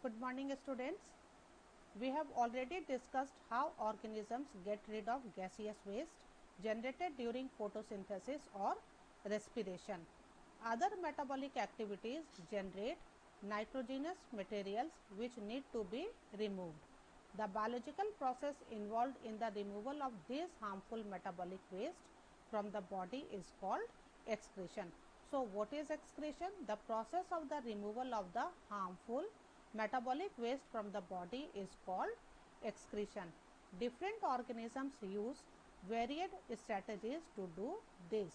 Good morning students. We have already discussed how organisms get rid of gaseous waste generated during photosynthesis or respiration. Other metabolic activities generate nitrogenous materials which need to be removed. The biological process involved in the removal of these harmful metabolic waste from the body is called excretion. So, what is excretion? The process of the removal of the harmful metabolic waste from the body is called excretion. Different organisms use varied strategies to do this.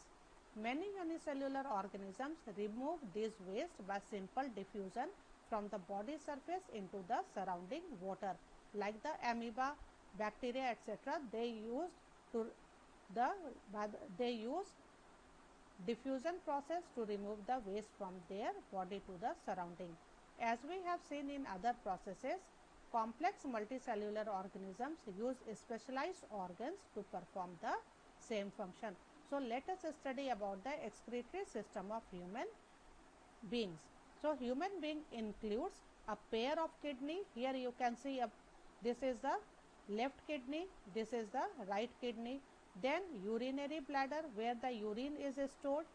Many unicellular organisms remove this waste by simple diffusion from the body surface into the surrounding water, like the amoeba, bacteria, etc. They use diffusion process to remove the waste from their body to the surrounding. As we have seen in other processes, complex multicellular organisms use specialized organs to perform the same function. So, let us study about the excretory system of human beings. So, human being includes a pair of kidney. Here you can see this is the left kidney, this is the right kidney. Then urinary bladder where the urine is stored,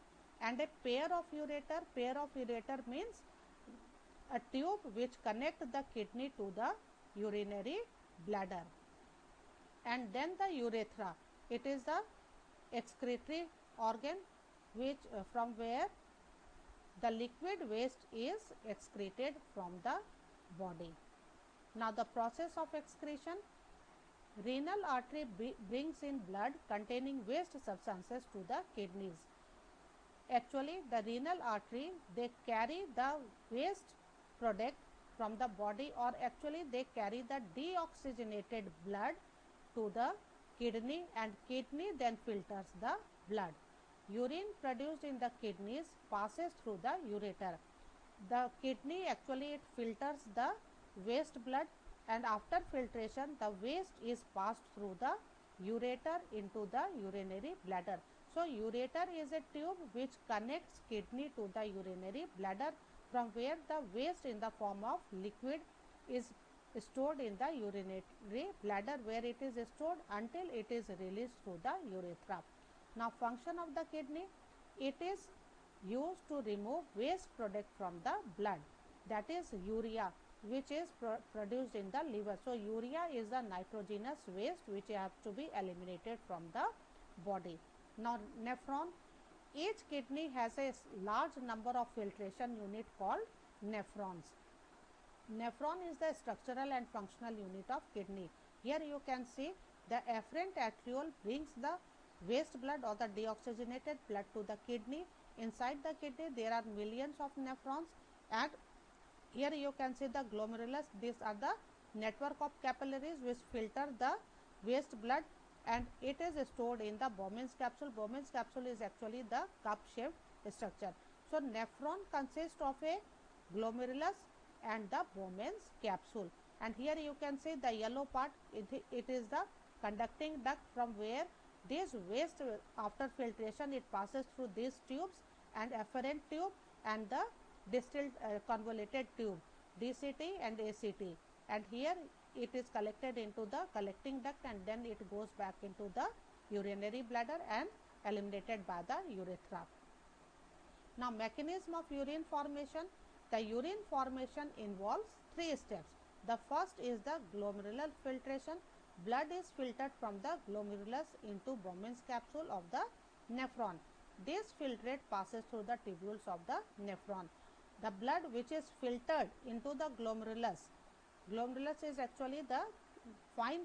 and a pair of ureter. Pair of ureter means a tube which connect the kidney to the urinary bladder. And then the urethra. It is the excretory organ which from where the liquid waste is excreted from the body. Now, the process of excretion. Renal artery brings in blood containing waste substances to the kidneys. Actually, the renal artery, they carry the waste product from the body, or actually they carry the deoxygenated blood to the kidney, and kidney then filters the blood. Urine produced in the kidneys passes through the ureter. The kidney actually it filters the waste blood, and after filtration the waste is passed through the ureter into the urinary bladder. So, ureter is a tube which connects kidney to the urinary bladder, from where the waste in the form of liquid is stored in the urinary bladder, where it is stored until it is released through the urethra. Now, function of the kidney, it is used to remove waste product from the blood, that is urea, which is produced in the liver. So, urea is the nitrogenous waste which has to be eliminated from the body. Now, nephron, each kidney has a large number of filtration unit called nephrons. Nephron is the structural and functional unit of kidney. Here you can see the afferent arteriole brings the waste blood or the deoxygenated blood to the kidney. Inside the kidney there are millions of nephrons, and here you can see the glomerulus. These are the network of capillaries which filter the waste blood, and it is stored in the Bowman's capsule. Bowman's capsule is actually the cup shaped structure. So, nephron consists of a glomerulus and the Bowman's capsule, and here you can see the yellow part, it is the conducting duct from where this waste after filtration it passes through these tubes and afferent tube and the distilled convoluted tube DCT and ACT, and here it is collected into the collecting duct, and then it goes back into the urinary bladder and eliminated by the urethra. Now, mechanism of urine formation. The urine formation involves 3 steps. The first is the glomerular filtration. Blood is filtered from the glomerulus into Bowman's capsule of the nephron. This filtrate passes through the tubules of the nephron. The blood which is filtered into the glomerulus, glomerulus is actually the fine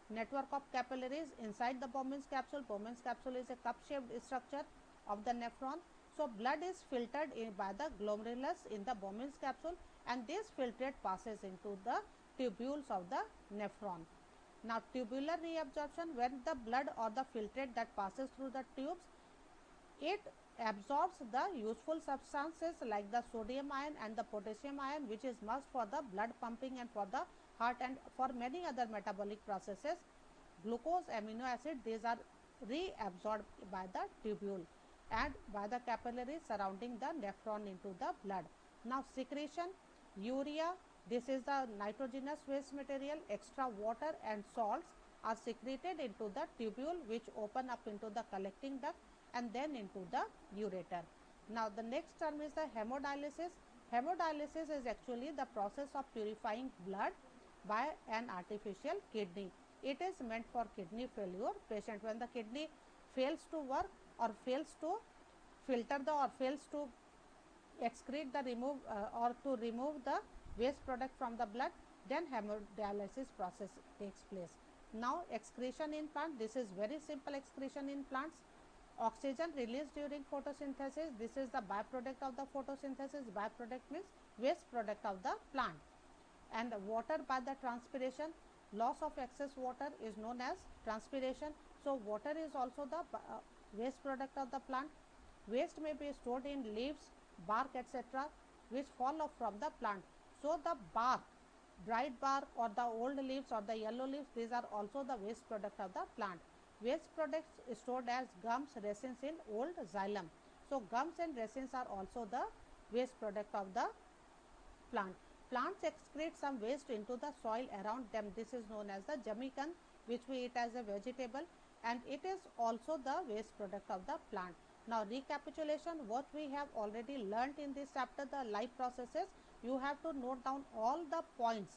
network of capillaries inside the Bowman's capsule. Bowman's capsule is a cup shaped structure of the nephron. So, blood is filtered by the glomerulus in the Bowman's capsule, and this filtrate passes into the tubules of the nephron. Now, tubular reabsorption, when the blood or the filtrate that passes through the tubes, it absorbs the useful substances like the sodium ion and the potassium ion, which is must for the blood pumping and for the heart and for many other metabolic processes. Glucose, amino acid, these are reabsorbed by the tubule and by the capillaries surrounding the nephron into the blood. Now, secretion, urea, This is the nitrogenous waste material. Extra water and salts are secreted into the tubule, which open up into the collecting duct and then into the ureter. Now, the next term is the hemodialysis. Hemodialysis is actually the process of purifying blood by an artificial kidney. It is meant for kidney failure patient. When the kidney fails to work or fails to filter the or fails to excrete the or to remove the waste product from the blood, then hemodialysis process takes place. Now, excretion in plant, this is very simple excretion in plants. Oxygen released during photosynthesis, this is the byproduct of the photosynthesis. Byproduct means waste product of the plant. And water by the transpiration, loss of excess water is known as transpiration. So, water is also the waste product of the plant. Waste may be stored in leaves, bark, etc., which fall off from the plant. So, the bark, dried bark or the old leaves or the yellow leaves, these are also the waste product of the plant. Waste products stored as gums, resins in old xylem. So, gums and resins are also the waste product of the plant. Plants excrete some waste into the soil around them. This is known as the jamaican, which we eat as a vegetable, and it is also the waste product of the plant. Now, recapitulation, what we have already learnt in this chapter, the life processes, you have to note down all the points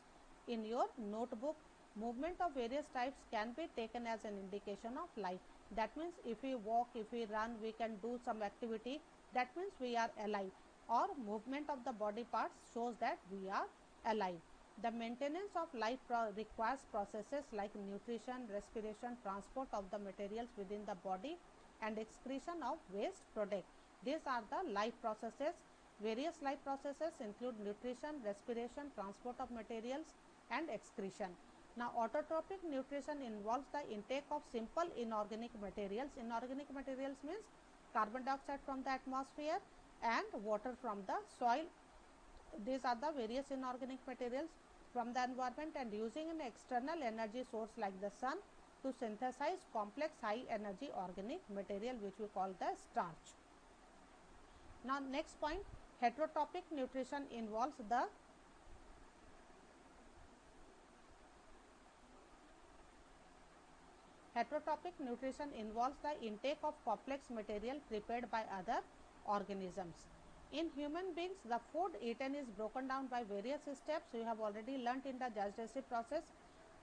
in your notebook. Movement of various types can be taken as an indication of life. That means if we walk, if we run, we can do some activity, that means we are alive, or movement of the body parts shows that we are alive. The maintenance of life requires processes like nutrition, respiration, transport of the materials within the body, and excretion of waste product. These are the life processes. Various life processes include nutrition, respiration, transport of materials, and excretion. Now, autotrophic nutrition involves the intake of simple inorganic materials. Inorganic materials means carbon dioxide from the atmosphere and water from the soil. These are the various inorganic materials from the environment, and using an external energy source like the sun to synthesize complex high energy organic material, which we call the starch. Now, next point, heterotrophic nutrition involves the intake of complex material prepared by other organisms. In human beings, the food eaten is broken down by various steps. You have already learnt in the digestive process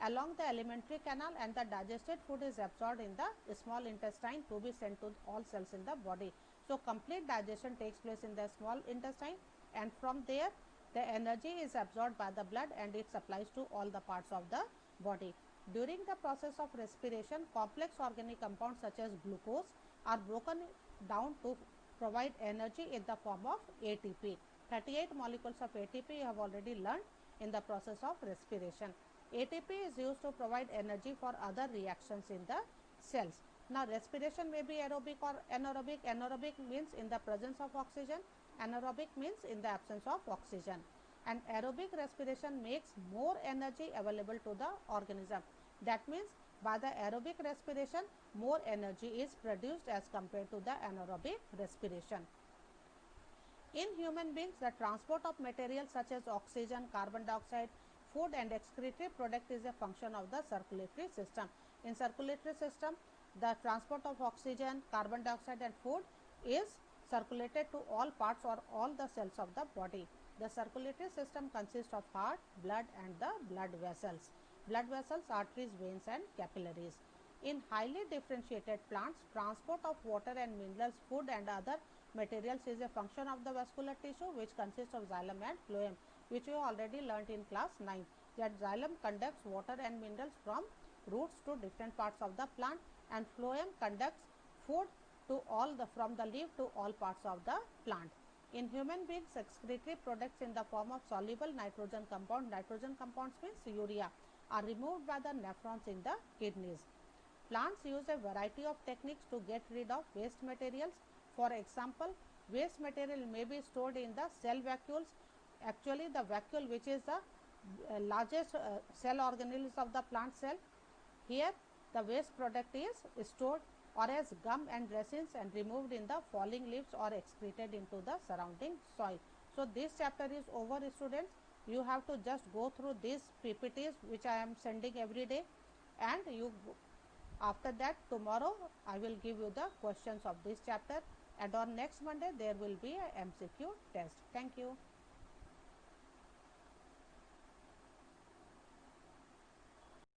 along the alimentary canal, and the digested food is absorbed in the small intestine to be sent to all cells in the body. So, complete digestion takes place in the small intestine, and from there the energy is absorbed by the blood and it supplies to all the parts of the body. During the process of respiration, complex organic compounds such as glucose are broken down to provide energy in the form of ATP. 38 molecules of ATP you have already learned in the process of respiration. ATP is used to provide energy for other reactions in the cells. Now, respiration may be aerobic or anaerobic. Anaerobic means in the presence of oxygen, anaerobic means in the absence of oxygen. And aerobic respiration makes more energy available to the organism. That means by the aerobic respiration, more energy is produced as compared to the anaerobic respiration. In human beings, the transport of materials such as oxygen, carbon dioxide, food and excretory product is a function of the circulatory system. In circulatory system, the transport of oxygen, carbon dioxide and food is circulated to all parts or all the cells of the body. The circulatory system consists of heart, blood and the blood vessels. Blood vessels, arteries, veins and capillaries. In highly differentiated plants, transport of water and minerals, food and other materials is a function of the vascular tissue, which consists of xylem and phloem, which we already learnt in class 9. That xylem conducts water and minerals from roots to different parts of the plant, and phloem conducts food to from the leaf to all parts of the plant. In human beings, excretory products in the form of soluble nitrogen compound, nitrogen compounds means urea, are removed by the nephrons in the kidneys. Plants use a variety of techniques to get rid of waste materials. For example, waste material may be stored in the cell vacuoles. Actually, the vacuole, which is the largest cell organelles of the plant cell, here the waste product is stored or as gum and resins and removed in the falling leaves or excreted into the surrounding soil. So, this chapter is over, students. You have to just go through these PPTs which I am sending every day, and after that tomorrow I will give you the questions of this chapter, and on next Monday there will be a MCQ test. Thank you.